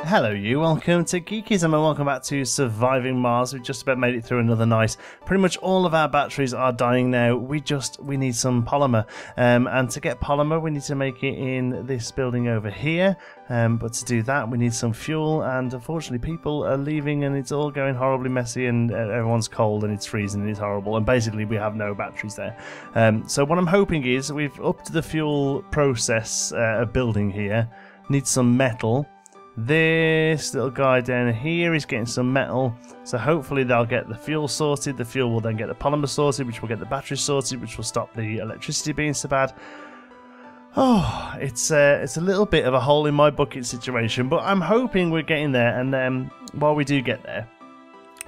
Hello you, welcome to Geekism and welcome back to Surviving Mars. We've just about made it through another night. Pretty much all of our batteries are dying now. We need some polymer. And to get polymer we need to make it in this building over here. But to do that we need some fuel, and unfortunately people are leaving and it's all going horribly messy and everyone's cold and it's freezing and it's horrible, and basically we have no batteries there. So what I'm hoping is we've upped the fuel process of building here. Need some metal. This little guy down here is getting some metal, so hopefully they'll get the fuel sorted. The fuel will then get the polymer sorted, which will get the battery sorted, which will stop the electricity being so bad. Oh, it's a little bit of a hole in my bucket situation, but I'm hoping we're getting there. And then while we do get there,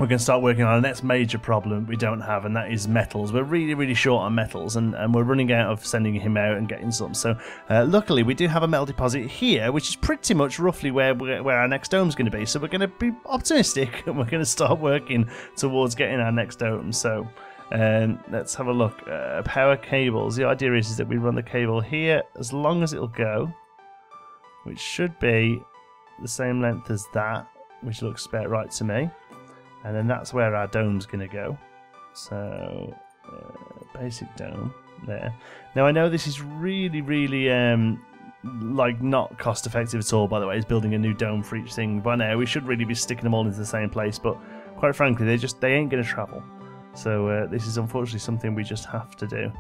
we're going to start working on our next major problem we don't have, and that is metals. We're really short on metals, and we're running out of sending him out and getting some. So luckily we do have a metal deposit here, which is pretty much roughly where our next dome's going to be. So we're going to be optimistic and we're going to start working towards getting our next dome. So let's have a look. Power cables. The idea is that we run the cable here as long as it'll go, which should be the same length as that, which looks about right to me. And then that's where our dome's going to go. So, basic dome there. Now I know this is really like not cost effective at all, by the way, is building a new dome for each thing. By now we should really be sticking them all into the same place, but quite frankly they ain't going to travel. So this is unfortunately something we just have to do.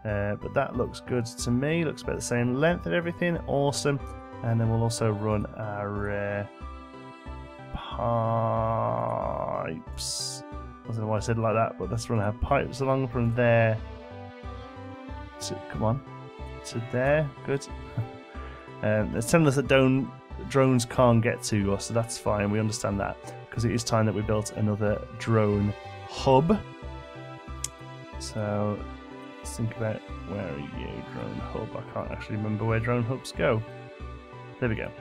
But that looks good to me. Looks about the same length and everything. Awesome. And then we'll also run our pipes. I don't know why I said it like that, but let's run our pipes along from there to, come on, to there. Good. It's telling us that drones can't get to us, so that's fine. We understand that, because it is time that we built another drone hub. So let's think about, where are you, drone hub? I can't actually remember where drone hubs go. There we go.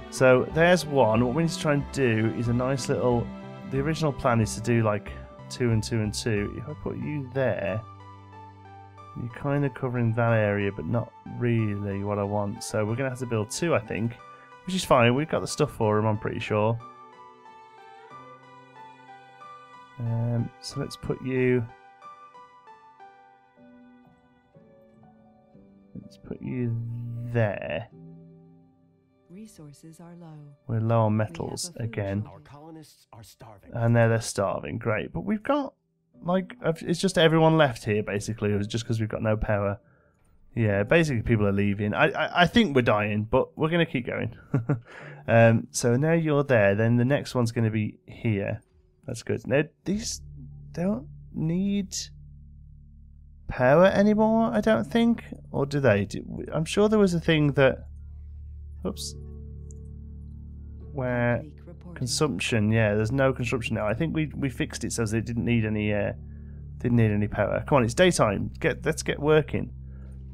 So there's one. What we need to try and do is a nice little... The original plan is to do like 2 and 2 and 2. If I put you there, you're kind of covering that area, but not really what I want. So we're going to have to build 2, I think, which is fine. We've got the stuff for them, I'm pretty sure. So let's put you... Let's put you there. Resources are low. We're low on metals again. Our colonists are starving. And now they're starving. Great. But we've got, like, it's just everyone left here, basically. It was just because we've got no power. Yeah, basically people are leaving. I think we're dying, but we're going to keep going. So now you're there. Then the next one's going to be here. That's good. Now, these don't need power anymore, I don't think. Or do they? I'm sure there was a thing that... Oops. Where consumption, yeah, there's no consumption now. I think we fixed it so that it didn't need any power. Come on, it's daytime. Let's get working.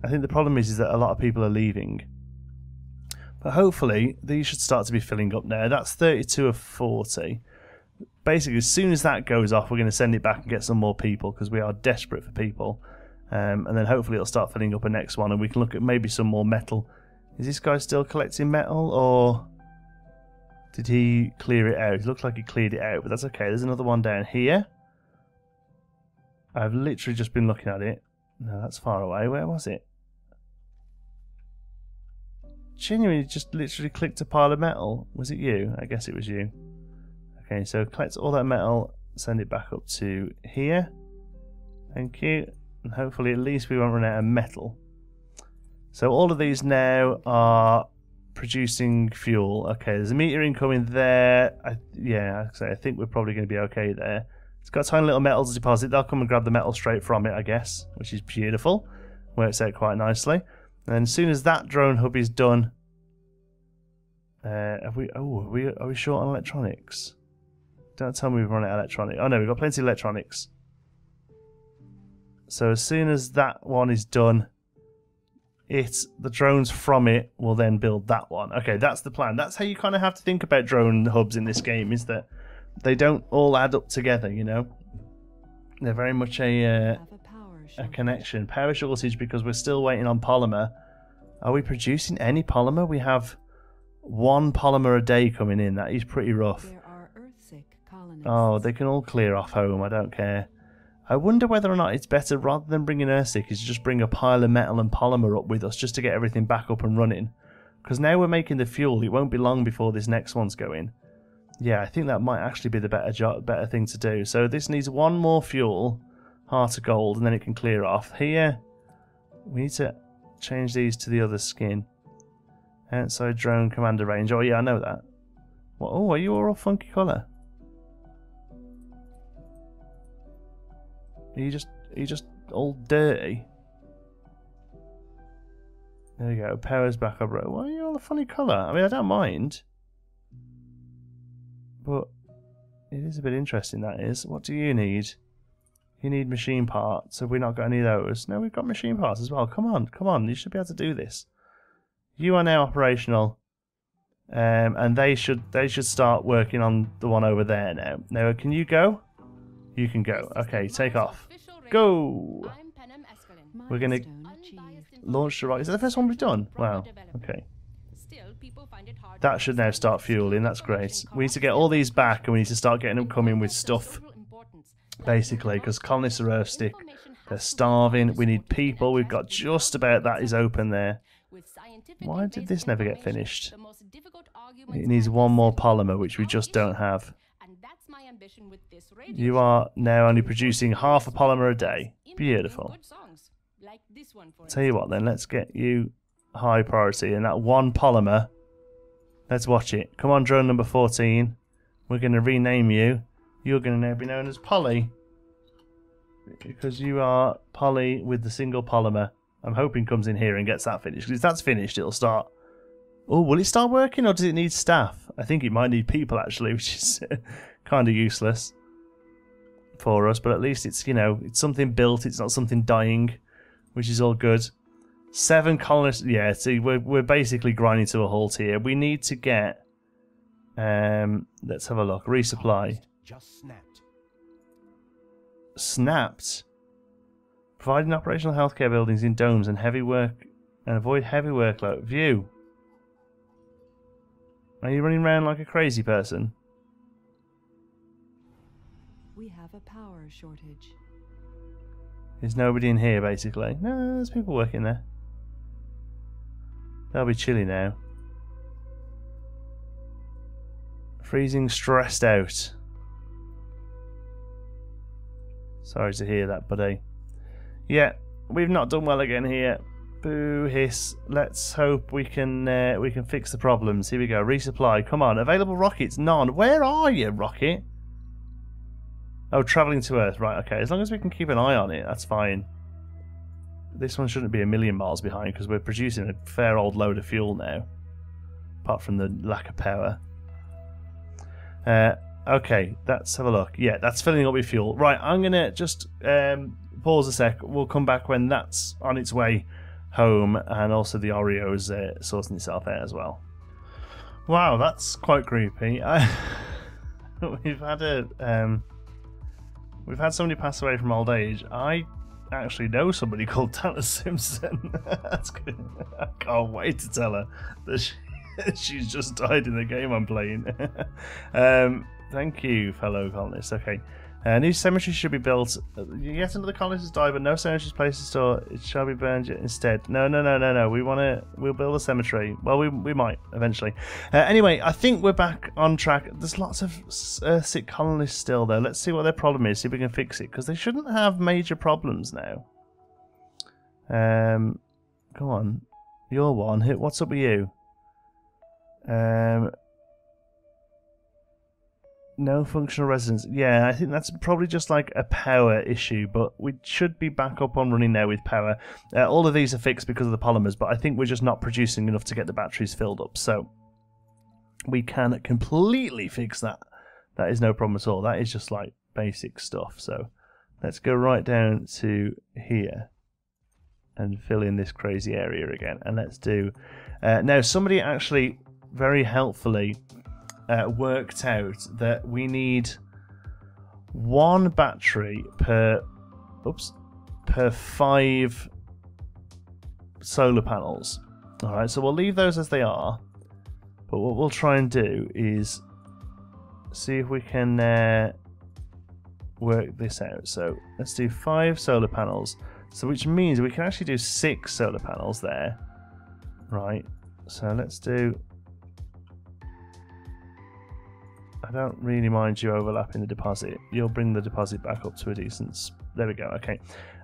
I think the problem is that a lot of people are leaving. But hopefully these should start to be filling up now. That's 32 of 40. Basically, as soon as that goes off, we're going to send it back and get some more people, because we are desperate for people. And then hopefully it'll start filling up a next one, and we can look at maybe some more metal. Is this guy still collecting metal, or did he clear it out? It looks like he cleared it out, but that's okay. There's another one down here. I've literally just been looking at it. No, that's far away. Where was it? Genuinely just literally clicked a pile of metal. Was it you? I guess it was you. Okay, so collect all that metal, send it back up to here. Thank you. And hopefully at least we won't run out of metal. So all of these now are producing fuel. Okay, there's a meter incoming there. Yeah, I think we're probably going to be okay there. It's got a tiny little metals deposit. They'll come and grab the metal straight from it, I guess, which is beautiful. Works out quite nicely. And then as soon as that drone hub is done, are we short on electronics? Don't tell me we've run out of electronics. Oh no, we've got plenty of electronics. So as soon as that one is done, the drones from it will then build that one. Okay, that's the plan. That's how you kind of have to think about drone hubs in this game, is that they don't all add up together, you know? They're very much a connection. Power shortage because we're still waiting on polymer. Are we producing any polymer? We have 1 polymer a day coming in. That is pretty rough. There are Earth-sick colonists. Oh, they can all clear off home. I don't care. I wonder whether or not it's better, rather than bringing Earth-sick, is just bring a pile of metal and polymer up with us just to get everything back up and running. Because now we're making the fuel. It won't be long before this next one's going. Yeah, I think that might actually be the better thing to do. So this needs 1 more fuel, heart of gold, and then it can clear off. Here, we need to change these to the other skin. Outside drone commander range. Oh yeah, I know that. Well, oh, are you all funky colour? Are you just all dirty? There we go. Power's back up. Why are you all a funny colour? I mean, I don't mind. But it is a bit interesting, that is. What do you need? You need machine parts. Have we not got any of those? No, we've got machine parts as well. Come on, come on. You should be able to do this. You are now operational. And they should start working on the one over there now. Now, can you go? You can go. Okay, take off. Go! We're going to launch the rocket. Is that the first one we've done? Wow. Okay. That should now start fueling. That's great. We need to get all these back, and we need to start getting them coming with stuff. Basically, because colonists are Earth-sick. They're starving. We need people. We've got just about that is open there. Why did this never get finished? It needs 1 more polymer, which we just don't have. You are now only producing half a polymer a day. Beautiful. Tell you what then, let's get you high priority. And that 1 polymer, let's watch it. Come on, drone number 14. We're going to rename you. You're going to now be known as Polly. Because you are Polly with the single polymer. I'm hoping comes in here and gets that finished. Because if that's finished, it'll start... Oh, will it start working or does it need staff? I think it might need people actually, which is kind of useless for us. But at least it's, you know, it's something built. It's not something dying, which is all good. 7 colonists. Yeah, see, we're basically grinding to a halt here. We need to get... let's have a look. Resupply. Just snapped. Snapped. Providing operational healthcare buildings in domes and heavy work and avoid heavy workload. View. Are you running around like a crazy person? We have a power shortage. There's nobody in here, basically. No, there's people working there. They'll be chilly now. Freezing, stressed out. Sorry to hear that, buddy. Yeah, we've not done well again here. Boo hiss. Let's hope we can fix the problems. Here we go. Resupply. Come on. Available rockets. None. Where are you, rocket? Oh, travelling to Earth. Right, okay. As long as we can keep an eye on it, that's fine. This one shouldn't be a million miles behind because we're producing a fair old load of fuel now. Apart from the lack of power. Okay, let's have a look. Yeah, that's filling up with fuel. Right, I'm going to just pause a sec. We'll come back when that's on its way home, and also the Oreo's sorting itself out as well. Wow, that's quite creepy. We've had somebody pass away from old age. I actually know somebody called Dana Simpson. That's good. I can't wait to tell her that she's just died in the game I'm playing. Thank you, fellow colonists. Okay. New cemetery should be built. Yet another colonist has died, but no cemetery is placed in store. It shall be burned instead. No. We'll build a cemetery. Well, we might eventually. Anyway, I think we're back on track. There's lots of sick colonists still, though. Let's see what their problem is. See if we can fix it, because they shouldn't have major problems now. Come on, you're one. What's up with you? No functional residence. Yeah, I think that's probably just like a power issue, but we should be back up on running now with power. All of these are fixed because of the polymers, but I think we're just not producing enough to get the batteries filled up. So we can completely fix that. That is no problem at all. That is just like basic stuff. So let's go right down to here and fill in this crazy area again. And let's do... now, somebody actually very helpfully... worked out that we need 1 battery per 5 solar panels. Alright, so we'll leave those as they are, But what we'll try and do is see if we can work this out. So let's do 5 solar panels. So which means we can actually do 6 solar panels there. Right. So let's do... I don't really mind you overlapping the deposit. You'll bring the deposit back up to a decent... There we go, okay.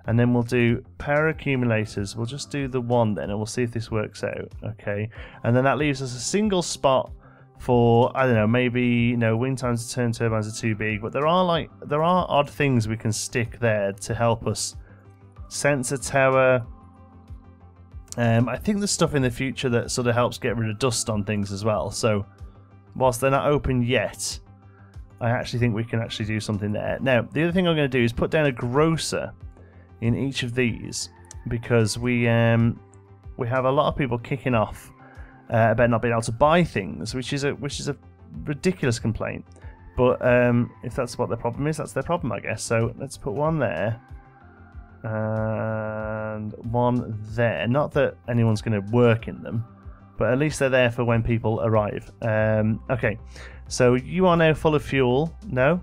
And then we'll do power accumulators. We'll just do the 1 then, and we'll see if this works out, okay. And then that leaves us a single spot for, I don't know, maybe, you know, wind times to turn turbines are too big, but there are odd things we can stick there to help us. Sensor tower. I think there's stuff in the future that sort of helps get rid of dust on things as well. So whilst they're not open yet, I actually think we can actually do something there. Now, the other thing I'm going to do is put down a grocer in each of these, because we have a lot of people kicking off about not being able to buy things, which is a ridiculous complaint. But if that's what their problem is, that's their problem, I guess. So let's put 1 there and 1 there. Not that anyone's going to work in them, but at least they're there for when people arrive. Okay, so you are now full of fuel. No?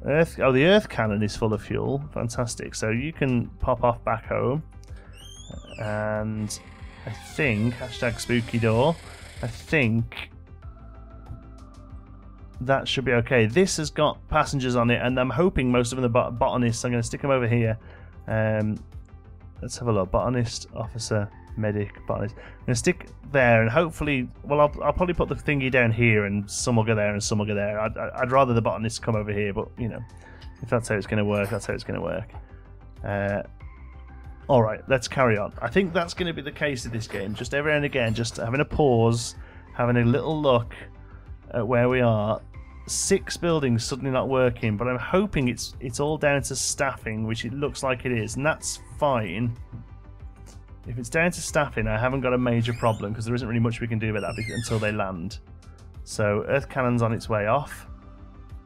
Earth. Oh, the earth cannon is full of fuel. Fantastic. So you can pop off back home. And I think, hashtag spooky door, I think that should be okay. This has got passengers on it, and I'm hoping most of them are botanists. I'm going to stick them over here. Let's have a look. Botanist, officer, medic, botanist. I'm going to stick there, and hopefully, well, I'll probably put the thingy down here, and some will go there, and some will go there. I'd rather the botanists come over here, but, you know, if that's how it's going to work, that's how it's going to work. Alright, let's carry on. I think that's going to be the case of this game. Just every now and again, just having a pause, having a little look at where we are. 6 buildings suddenly not working, but I'm hoping it's all down to staffing, which it looks like it is, and that's fine. If it's down to staffing, I haven't got a major problem, because there isn't really much we can do about that until they land. So Earth Cannon's on its way off.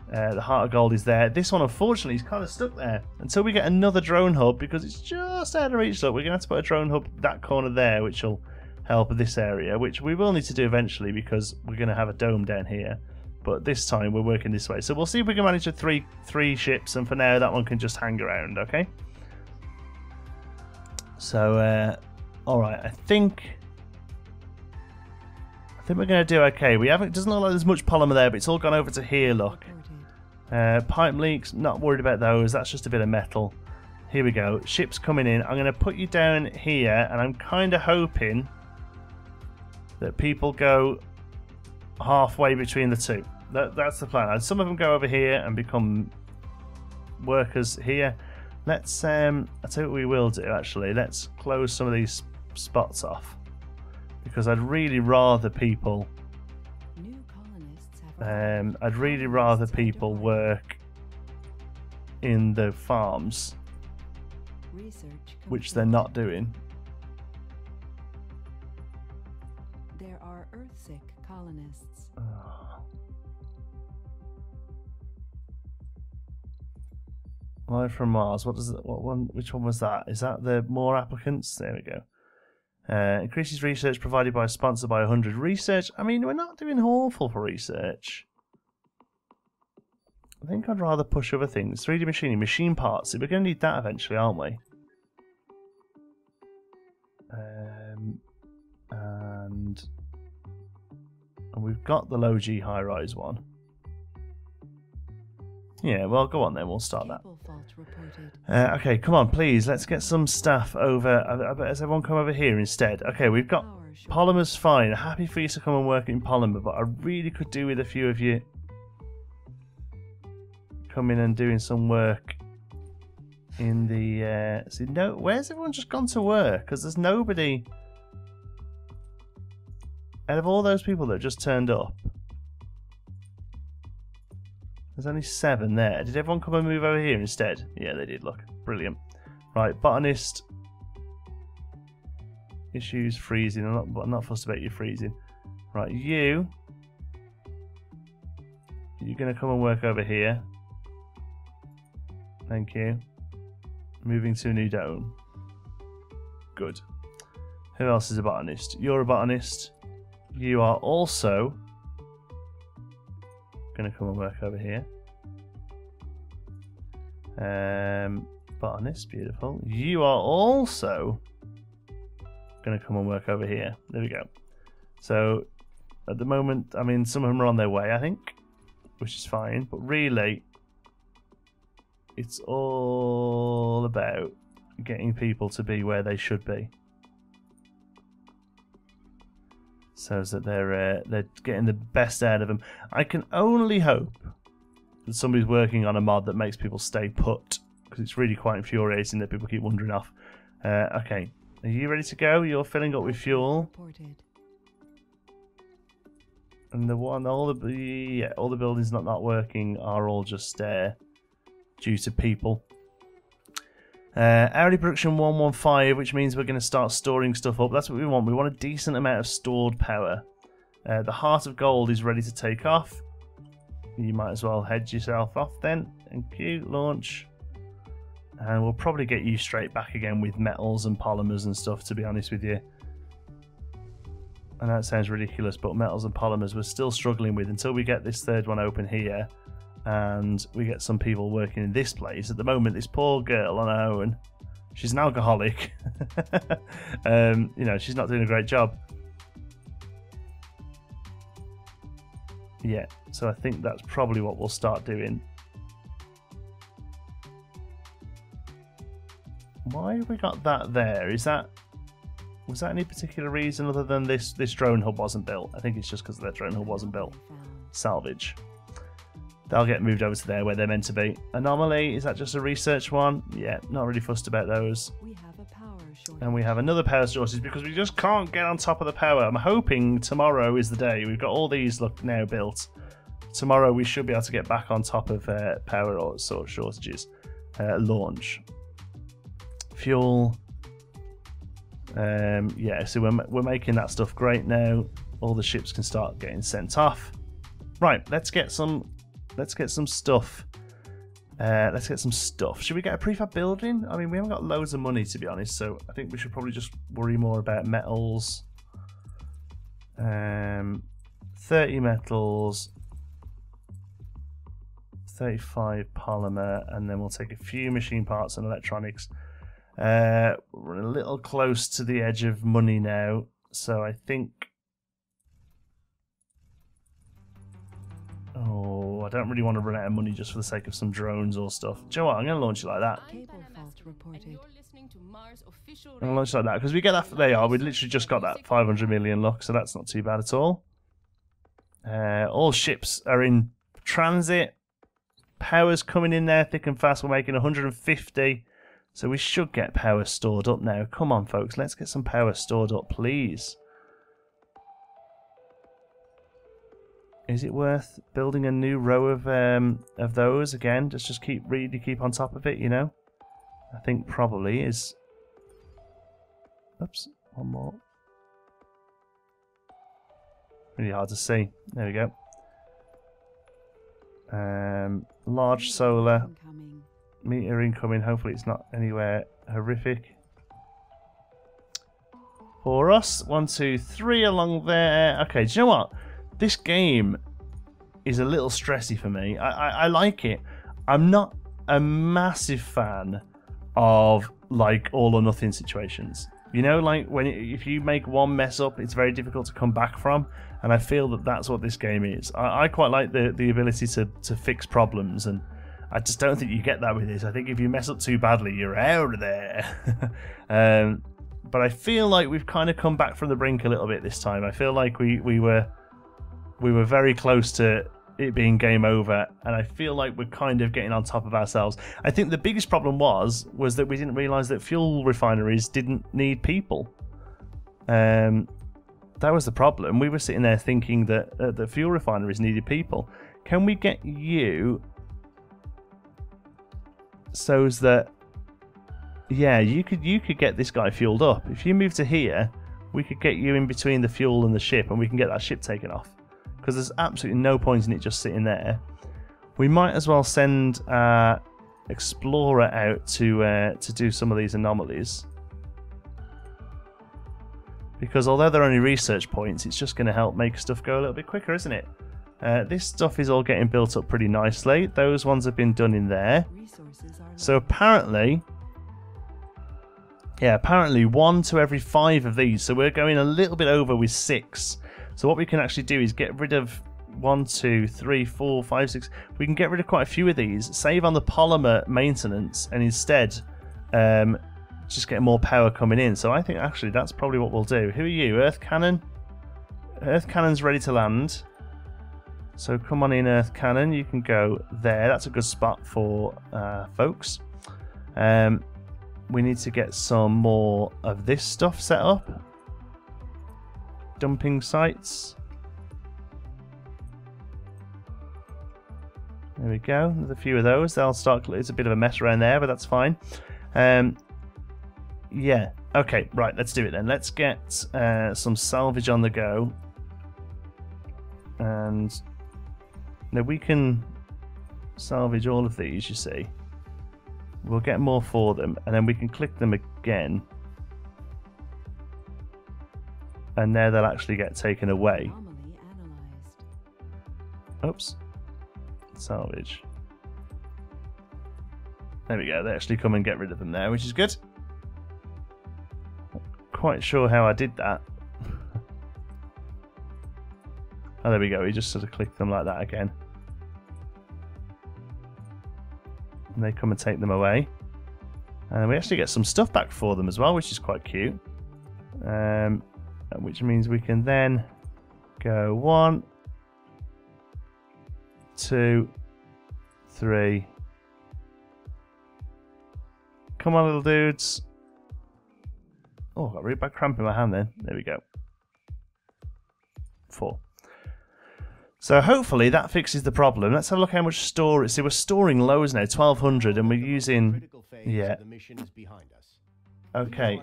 The Heart of Gold is there. This one, unfortunately, is kind of stuck there until we get another drone hub, because it's just out of reach. Look, we're going to have to put a drone hub that corner there, which will help this area, which we will need to do eventually, because we're going to have a dome down here. But this time we're working this way. So we'll see if we can manage with three ships, and for now that one can just hang around, okay? So, alright, I think we're going to do okay. We haven't. Doesn't look like there's much polymer there, but it's all gone over to here, look. Pipe leaks, not worried about those. That's just a bit of metal. Here we go. Ships coming in. I'm going to put you down here, and I'm kind of hoping that people go halfway between the two. That's the plan. And some of them go over here and become workers here. Let's I'll tell you what we will do, actually. Let's close some of these spots off, because I'd really rather people work in the farms, which they're not doing. There are Earthsick colonists. Live from Mars. What does it, what one? Which one was that? Is that the more applicants? There we go. Increases research provided by a sponsor by 100. Research. I mean, we're not doing awful for research. I think I'd rather push other things. 3D machining, machine parts. We're going to need that eventually, aren't we? And we've got the low G high rise one. Yeah, well, go on then. We'll start that. Okay, come on, please. Let's get some staff over. Has everyone come over here instead? Okay, we've got polymers. Fine. Happy for you to come and work in polymer, but I really could do with a few of you coming and doing some work in the. See, no, where's everyone just gone to work? Because there's nobody. Out of all those people that just turned up. There's only 7 there. Did everyone come and move over here instead? Yeah, they did. Look. Brilliant. Right, botanist. Issues, freezing. I'm not fussed about you freezing. Right, you're going to come and work over here. Thank you. Moving to a new dome. Good. Who else is a botanist? You're a botanist. You are also going to come and work over here. Botanist, beautiful. You are also going to come and work over here. There we go. So at the moment, I mean, some of them are on their way, I think, which is fine. But really, it's all about getting people to be where they should be, so that they're getting the best out of them. I can only hope that somebody's working on a mod that makes people stay put, because it's really quite infuriating that people keep wandering off. Okay, are you ready to go? You're filling up with fuel. Reported. And all the buildings not working are all just due to people. Hourly production 115, which means we're going to start storing stuff up. That's what we want. We want a decent amount of stored power. The Heart of Gold is ready to take off. You might as well head yourself off then. Thank you. Launch. And we'll probably get you straight back again with metals and polymers and stuff, to be honest with you. I know it sounds ridiculous, but metals and polymers we're still struggling with until we get this third one open here and we get some people working in this place. At the moment, this poor girl on her own, she's an alcoholic. You know, she's not doing a great job. Yeah, so I think that's probably what we'll start doing. Why have we got that there? Was that any particular reason other than this drone hub wasn't built? I think it's just because that drone hub wasn't built. Salvage. They'll get moved over to there where they're meant to be. Anomaly, is that just a research one? Yeah, not really fussed about those. We have a power shortage. And we have another power shortage because we just can't get on top of the power. I'm hoping tomorrow is the day. We've got all these now built. Tomorrow we should be able to get back on top of power or sort of shortages. Launch. Fuel. Yeah, so we're making that stuff great now. All the ships can start getting sent off. Right, let's get some stuff. Let's get some stuff. Should we get a prefab building? I mean, we haven't got loads of money, to be honest, so I think we should probably just worry more about metals. 30 metals, 35 polymer, and then we'll take a few machine parts and electronics. We're a little close to the edge of money now, so I think... Oh, I don't really want to run out of money just for the sake of some drones or stuff. Do you know what? I'm going to launch it like that. Cable fault reported. I'm going to launch it like that, because we get that... There you are, we literally just got that 500 million luck, so that's not too bad at all. All ships are in transit. Power's coming in there thick and fast. We're making 150. So we should get power stored up now. Come on, folks. Let's get some power stored up, please. Is it worth building a new row of those again? Just keep on top of it, you know? I think probably is. Oops, one more. Really hard to see. There we go. Large solar. Incoming. Meter incoming. Hopefully it's not anywhere horrific for us. 1, 2, 3 along there. Okay, do you know what? This game is a little stressy for me. I like it. I'm not a massive fan of like all or nothing situations. You know, like if you make one mess up, it's very difficult to come back from. And I feel that that's what this game is. I quite like the ability to fix problems, and I just don't think you get that with this. I think if you mess up too badly, you're out of there. But I feel like we've kind of come back from the brink a little bit this time. I feel like we were very close to it being game over, and I feel like we're kind of getting on top of ourselves. I think the biggest problem was that we didn't realise that fuel refineries didn't need people. That was the problem. We were sitting there thinking that the fuel refineries needed people. Can we get you so that, yeah, you could get this guy fueled up. If you move to here, we could get you in between the fuel and the ship, and we can get that ship taken off. Because there's absolutely no point in it just sitting there. We might as well send our explorer out to do some of these anomalies. Because although they're only research points, it's just going to help make stuff go a little bit quicker, isn't it? This stuff is all getting built up pretty nicely. Those ones have been done in there. So apparently... Yeah, apparently 1 to every 5 of these. So we're going a little bit over with 6. So what we can actually do is get rid of 1, 2, 3, 4, 5, 6. We can get rid of quite a few of these, save on the polymer maintenance, and instead just get more power coming in. So I think actually that's probably what we'll do. Who are you? Earth Cannon? Earth Cannon's ready to land. So come on in, Earth Cannon. You can go there. That's a good spot for folks. We need to get some more of this stuff set up. Dumping sites. There we go. There's a few of those. They'll start. It's a bit of a mess around there, but that's fine. Yeah. Okay. Right. Let's do it then. Let's get some salvage on the go. And now we can salvage all of these. You see. We'll get more for them, and then we can click them again. And now they'll actually get taken away. Oops. Salvage. There we go. They actually come and get rid of them there, which is good. Not quite sure how I did that. Oh, there we go. We just sort of click them like that again. And they come and take them away. And we actually get some stuff back for them as well, which is quite cute. Which means we can then go 1, 2, 3. Come on, little dudes. Oh, I got a really bad cramp in my hand then. There we go. 4. So hopefully that fixes the problem. Let's have a look how much storage. See, we're storing loads now, 1,200, and we're using... Yeah. Okay.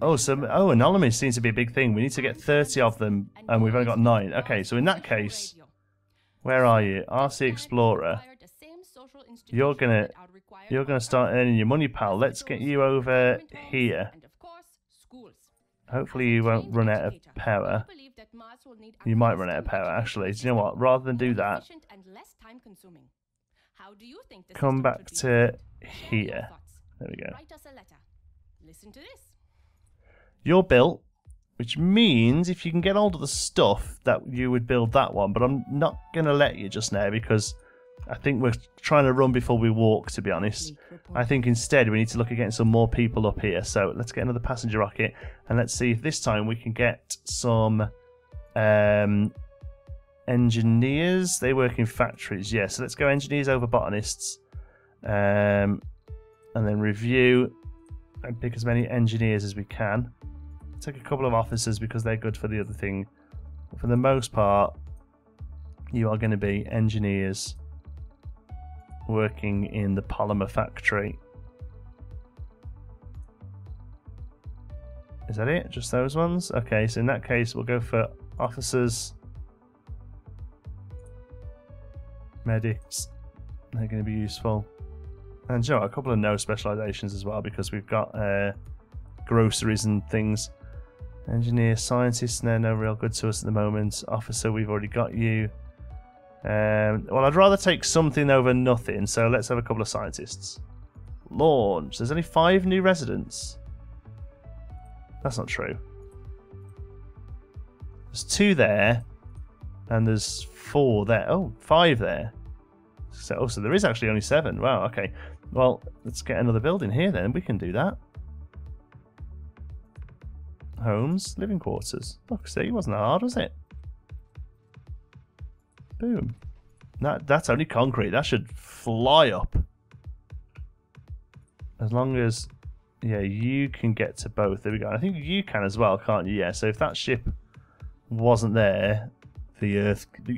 Oh, so anonymous seems to be a big thing. We need to get 30 of them, and we've only got 9. Okay, so in that case, where are you, RC Explorer? You're gonna start earning your money, pal. Let's get you over here. Hopefully you won't run out of power. You might run out of power, actually. Do you know what? Rather than do that, come back to here. There we go. You're built, which means if you can get hold of the stuff that you would build that one, but I'm not going to let you just now because I think we're trying to run before we walk, to be honest. I think instead we need to look at getting some more people up here. So let's get another passenger rocket and let's see if this time we can get some engineers. They work in factories. Yeah, so let's go engineers over botanists. And then review and pick as many engineers as we can. Take a couple of officers because they're good for the other thing. But for the most part, you are going to be engineers working in the polymer factory. Is that it? Just those ones? Okay, so in that case we'll go for officers, medics. They're going to be useful. And you know, a couple of no specializations as well because we've got groceries and things. Engineer, scientists, they're no real good to us at the moment. Officer, we've already got you. Well, I'd rather take something over nothing, so let's have a couple of scientists. Launch. There's only 5 new residents. That's not true. There's 2 there, and there's 4 there. Oh, 5 there. So there is actually only 7. Wow, okay. Well, let's get another building here then. We can do that. Homes, living quarters. Look, see, it wasn't that hard, was it? Boom. That's only concrete. That should fly up. As long as, yeah, you can get to both. There we go. I think you can as well, can't you? Yeah, so if that ship wasn't there, the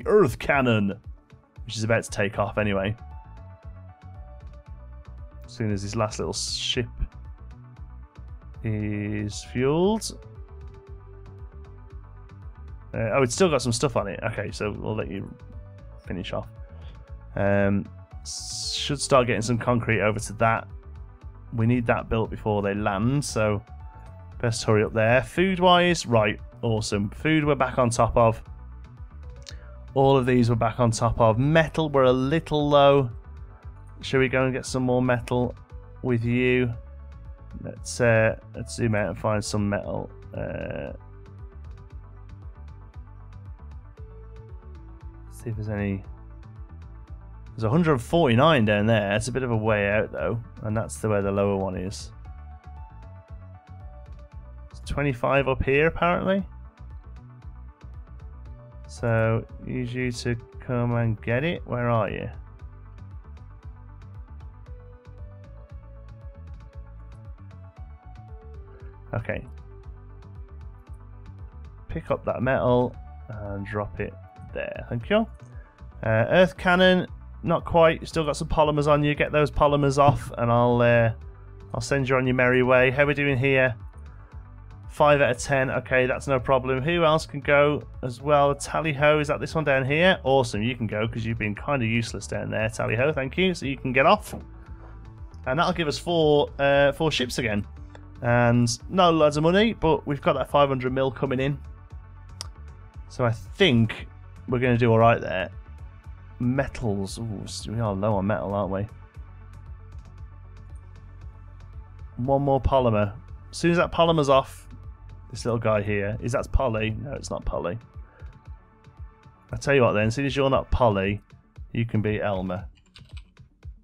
Earth Cannon, which is about to take off anyway. As soon as this last little ship is fueled. Oh, it's still got some stuff on it. Okay, so we'll let you finish off. Should start getting some concrete over to that. We need that built before they land, so Best hurry up there. Food-wise, right, awesome. Food we're back on top of. All of these we're back on top of. Metal, we're a little low. Shall we go and get some more metal with you? Let's zoom out and find some metal. See if there's any. There's 149 down there. It's a bit of a way out though, and that's where the lower one is. It's 25 up here apparently. So use you to come and get it. Where are you? Okay. Pick up that metal and drop it there. Thank you. Earth cannon, not quite. Still got some polymers on you. Get those polymers off, and I'll send you on your merry way. How are we doing here? 5 out of 10. Okay, that's no problem. Who else can go as well? Tally-ho, is that this one down here? Awesome, you can go because you've been kind of useless down there. Tally-ho, thank you. So you can get off, and that'll give us four ships again. And no loads of money, but we've got that 500 mil coming in. So I think we're going to do all right there. Metals. Ooh, we are low on metal, aren't we? One more polymer. As soon as that polymer's off, this little guy here, that's poly? No, it's not poly. I tell you what then, as soon as you're not poly, you can be Elmer.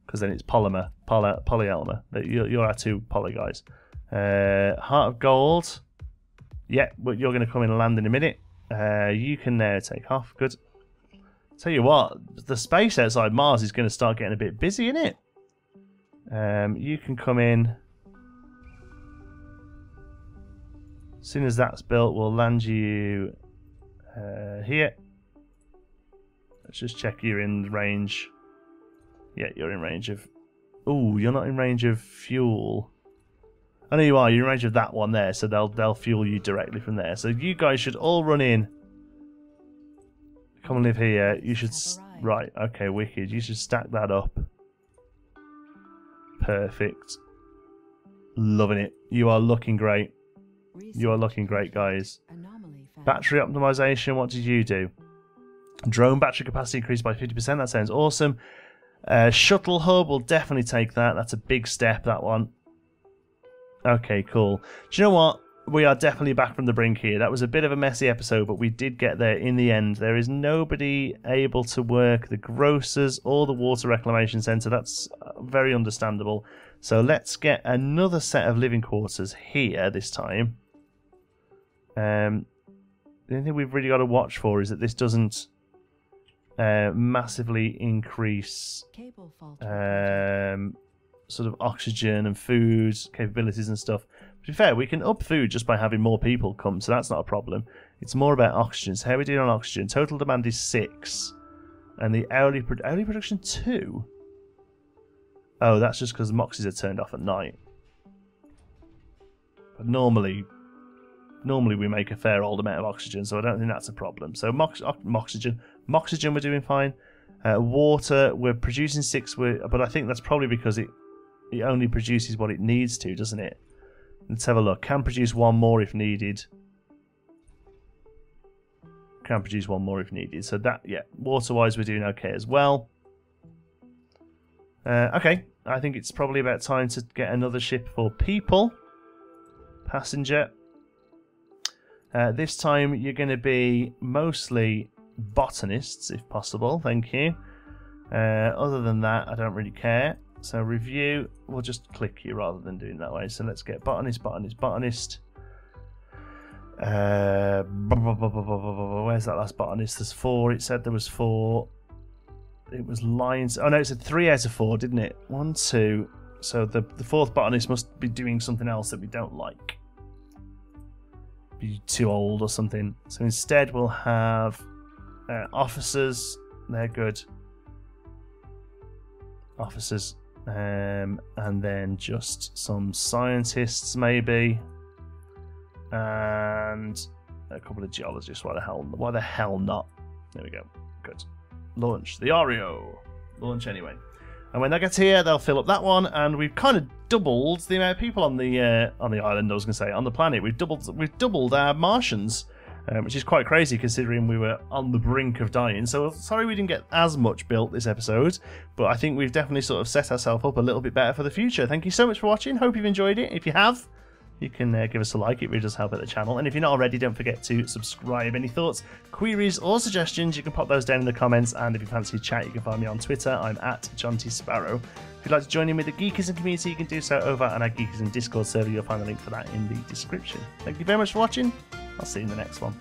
Because then it's polymer, poly Elmer. You're our two poly guys. Heart of gold. Yeah, but you're going to come in and land in a minute. You can take off. Good. Tell you what, the space outside Mars is going to start getting a bit busy, isn't it? You can come in. As soon as that's built, we'll land you here. Let's just check you're in range. Yeah, you're in range of... Ooh, you're not in range of fuel. I know you are. You're in range of that one there, so they'll fuel you directly from there. So you guys should all run in. Come and live here. You should... Right, okay, wicked. You should stack that up. Perfect. Loving it. You are looking great. You are looking great, guys. Battery optimization, what did you do? Drone battery capacity increased by 50%. That sounds awesome. Shuttle hub, we'll definitely take that. That's a big step, that one. Okay, cool. Do you know what? We are definitely back from the brink here. That was a bit of a messy episode, but we did get there in the end. There is nobody able to work the grocers or the water reclamation centre. That's very understandable. So let's get another set of living quarters here this time. The only thing we've really got to watch for is that this doesn't massively increase sort of oxygen and food capabilities and stuff. To be fair, we can up food just by having more people come, so that's not a problem. It's more about oxygen. So how are we doing on oxygen? Total demand is 6. And the hourly production 2? Oh, that's just because the moxies are turned off at night. But normally we make a fair old amount of oxygen, so I don't think that's a problem. So moxygen we're doing fine. Water, we're producing 6, but I think that's probably because it only produces what it needs to, doesn't it? Let's have a look. Can produce 1 more if needed. Can produce 1 more if needed. So that, yeah, water-wise we're doing okay as well. Okay, I think it's probably about time to get another ship for people. Passenger. This time you're going to be mostly botanists, if possible. Thank you. Other than that, I don't really care. So review, we'll just click you rather than doing that way. So let's get botanist. Where's that last botanist? There's 4. It said there was 4. It was lions. Oh no, it said 3 out of 4, didn't it? 1, 2. So the 4th botanist must be doing something else that we don't like. Be too old or something. So instead we'll have officers. They're good. Officers. And then just some scientists maybe. And a couple of geologists. Why the hell not? There we go. Good. Launch the Oreo. Launch anyway. And when that gets here, they'll fill up that one, and we've kind of doubled the amount of people on the island. I was going to say on the planet. We've doubled our Martians, which is quite crazy considering we were on the brink of dying. So sorry we didn't get as much built this episode, but I think we've definitely sort of set ourselves up a little bit better for the future. Thank you so much for watching. Hope you've enjoyed it. If you have, you can give us a like. It really does help out the channel. And if you're not already, don't forget to subscribe. Any thoughts, queries, or suggestions, you can pop those down in the comments. And if you fancy chat, you can find me on Twitter. I'm at John T. Sparrow. If you'd like to join in with the Geekism community, you can do so over on our Geekism Discord server. You'll find the link for that in the description. Thank you very much for watching. I'll see you in the next one.